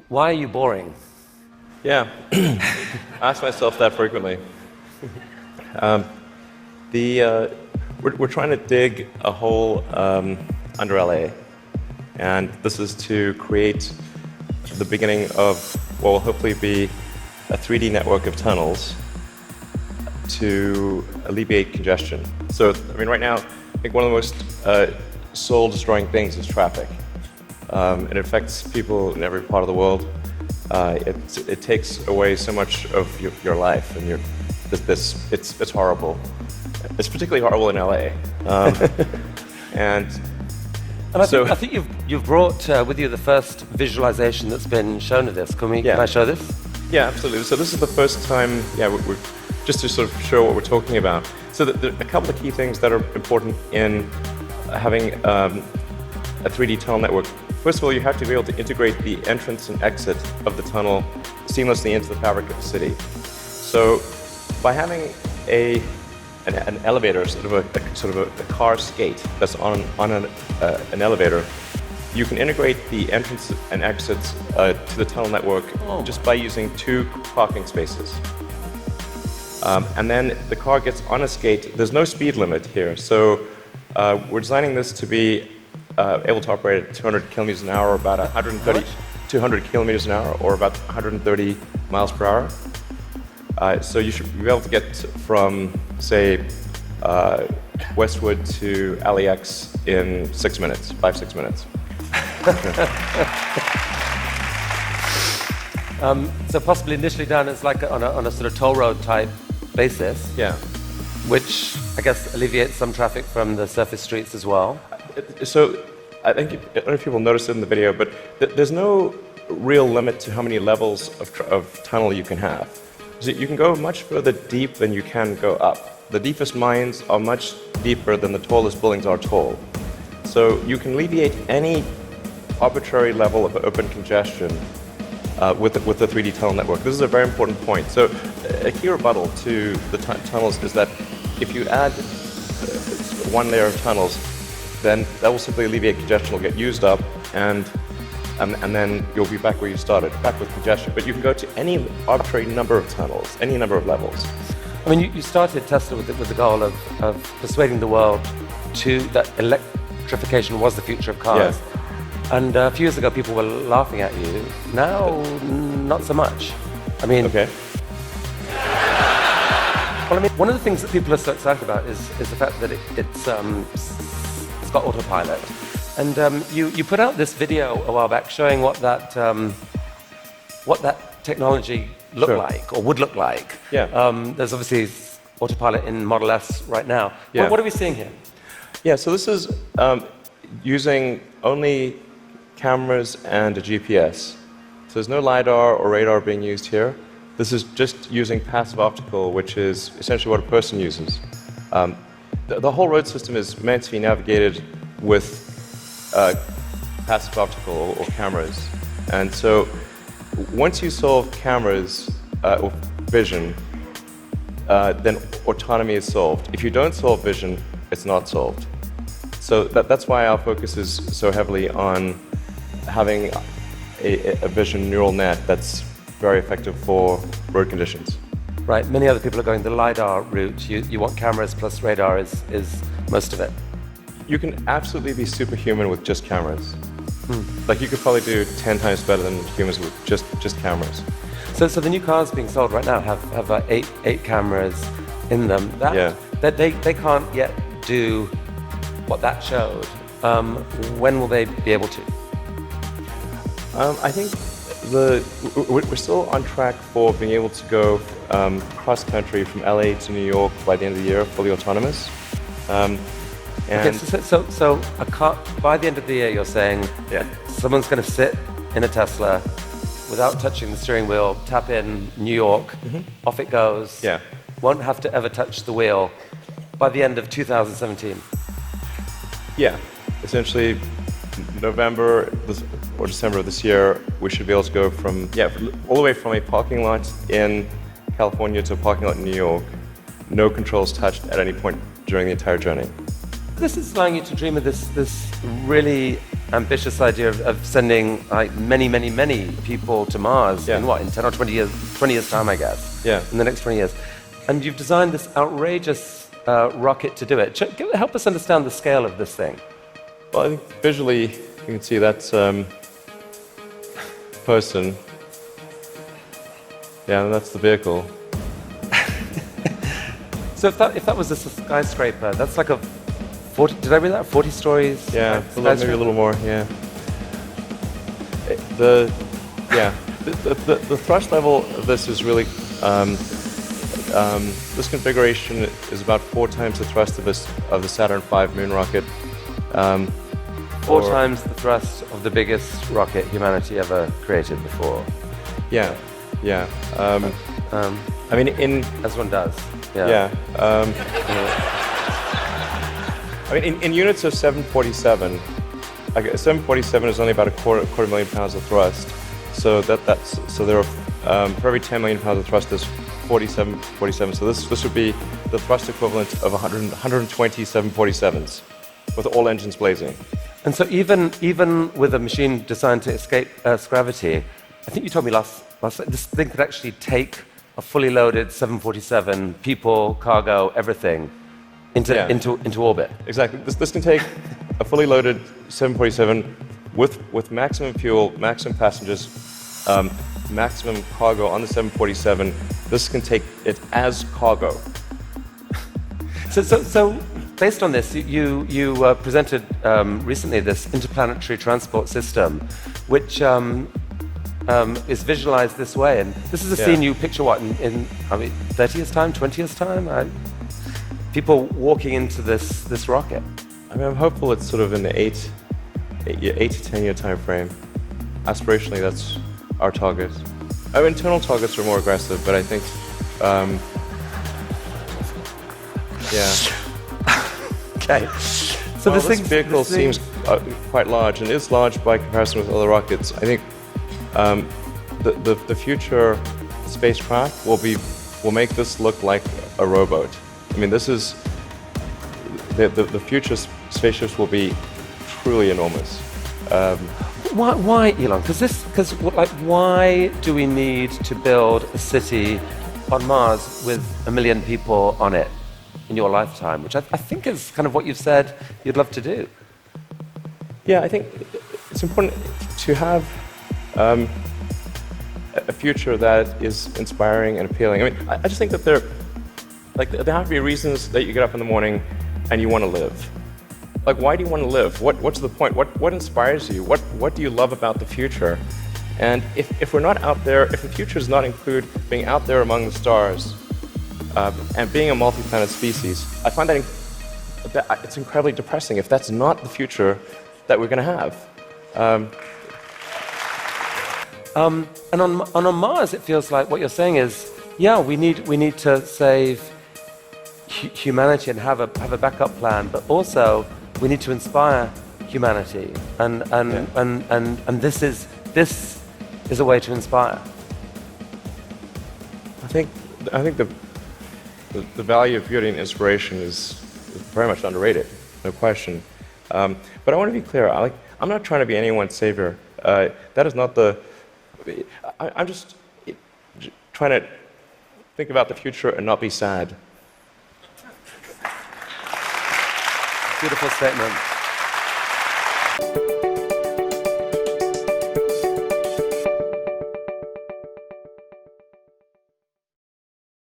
Why are you boring? Yeah, I ask myself that frequently. We're trying to dig a hole under LA, and this is to create the beginning of what will hopefully be a 3D network of tunnels to alleviate congestion. So, I mean, right now, I think one of the most soul-destroying things is traffic. It affects people in every part of the world. It takes away so much of your life, and it's horrible. It's particularly horrible in LA. I think you've brought with you the first visualization that's been shown of this. Can I show this? Yeah, absolutely. So this is the first time, we're just to sort of show what we're talking about. So there are a couple of key things that are important in having a 3D tunnel network. First of all, you have to be able to integrate the entrance and exit of the tunnel seamlessly into the fabric of the city. So by having an elevator, sort of a car skate that's on an elevator, you can integrate the entrance and exits to the tunnel network just by using 2 parking spaces. And then the car gets on a skate. There's no speed limit here, so we're designing this to be able to operate at 200 kilometers an hour, or about 200 kilometers an hour, or about 130 miles per hour. So you should be able to get from, say, Westwood to LAX in 6 minutes, 5-6 minutes. So possibly initially done as like on a sort of toll road type basis. Yeah. Which I guess alleviates some traffic from the surface streets as well. So I don't know if people noticed it in the video, but there's no real limit to how many levels of tunnel you can have. So you can go much further deep than you can go up. The deepest mines are much deeper than the tallest buildings are tall. So you can alleviate any arbitrary level of open congestion with the 3D tunnel network. This is a very important point. So a key rebuttal to the tunnels is that if you add one layer of tunnels, then that will simply alleviate congestion, will get used up, and then you'll be back where you started, back with congestion. But you can go to any arbitrary number of tunnels, any number of levels. I mean, you started Tesla with the goal of persuading the world that electrification was the future of cars. Yeah. And a few years ago, people were laughing at you. Now, not so much. I mean, okay. Well, I mean, one of the things that people are so excited about is the fact that it's got autopilot. And you put out this video a while back showing what that technology looked like, or would look like. Yeah. There's obviously autopilot in Model S right now. Yeah. What are we seeing here? Yeah, so this is using only cameras and a GPS. So there's no LiDAR or radar being used here. This is just using passive optical, which is essentially what a person uses. The whole road system is meant to be navigated with passive optical or cameras. And so once you solve cameras or vision, then autonomy is solved. If you don't solve vision, it's not solved. So that's why our focus is so heavily on having a vision neural net that's very effective for road conditions. Right, many other people are going the LiDAR route. You want cameras plus radar is most of it. You can absolutely be superhuman with just cameras. Like you could probably do 10 times better than humans with just cameras. So the new cars being sold right now have eight cameras in them. That they can't yet do what that showed. When will they be able to? I think we're still on track for being able to go cross country from LA to New York by the end of the year, fully autonomous. Okay, so a car, by the end of the year, you're saying someone's going to sit in a Tesla without touching the steering wheel, tap in New York, off it goes. Yeah. Won't have to ever touch the wheel by the end of 2017. Yeah, essentially November or December of this year, we should be able to go from all the way from a parking lot in California to a parking lot in New York, no controls touched at any point during the entire journey. This is allowing you to dream of this really ambitious idea of sending like many people to Mars in what, in 10 or 20 years, 20 years time, I guess. Yeah. In the next 20 years. And you've designed this outrageous rocket to do it. Help us understand the scale of this thing. Well, I think visually, you can see that's person. Yeah, and that's the vehicle. So if that was a skyscraper, that's like a 40, did I read that? 40 stories? Yeah, maybe a little more, yeah. The thrust level of this is really, this configuration is about 4 times the thrust of the Saturn V moon rocket. 4 times the thrust of the biggest rocket humanity ever created before. Yeah, yeah. I mean, as one does. Yeah. I mean, in units of 747, 747 is only about a quarter million pounds of thrust. So so there are for every 10 million pounds of thrust, there's 47. So this would be the thrust equivalent of 120 747s, with all engines blazing. And so even with a machine designed to escape Earth's gravity, I think you told me last this thing could actually take a fully loaded 747, people, cargo, everything, into orbit. Exactly. This can take a fully loaded 747 with maximum fuel, maximum passengers, maximum cargo on the 747. This can take it as cargo. So based on this, you presented recently this interplanetary transport system, which is visualized this way. And this is a scene you picture in 30 years' time, 20 years' time? People walking into this rocket. I mean, I'm hopeful it's sort of in the 8 to 10 year time frame. Aspirationally, that's our target. Our internal targets are more aggressive, but I think, Okay. So this vehicle seems quite large, and is large by comparison with other rockets. I think the future spacecraft will make this look like a rowboat. I mean, this is the future spaceships will be truly enormous. Why, Elon? Because why do we need to build a city on Mars with 1 million people on it in your lifetime? Which I think is kind of what you've said you'd love to do. Yeah, I think it's important to have a future that is inspiring and appealing. I mean, I just think that there have to be reasons that you get up in the morning and you want to live. Like, why do you want to live? What's the point? What inspires you? What do you love about the future? And if we're not out there, if the future does not include being out there among the stars and being a multi-planet species, I find that it's incredibly depressing if that's not the future that we're going to have. And on Mars, it feels like what you're saying is, yeah, we need to save humanity and have a backup plan, but also we need to inspire humanity, and this is a way to inspire. I think the value of beauty and inspiration is very much underrated, no question. But I want to be clear. I'm not trying to be anyone's savior. That is not the. I'm just trying to think about the future and not be sad. Beautiful statement.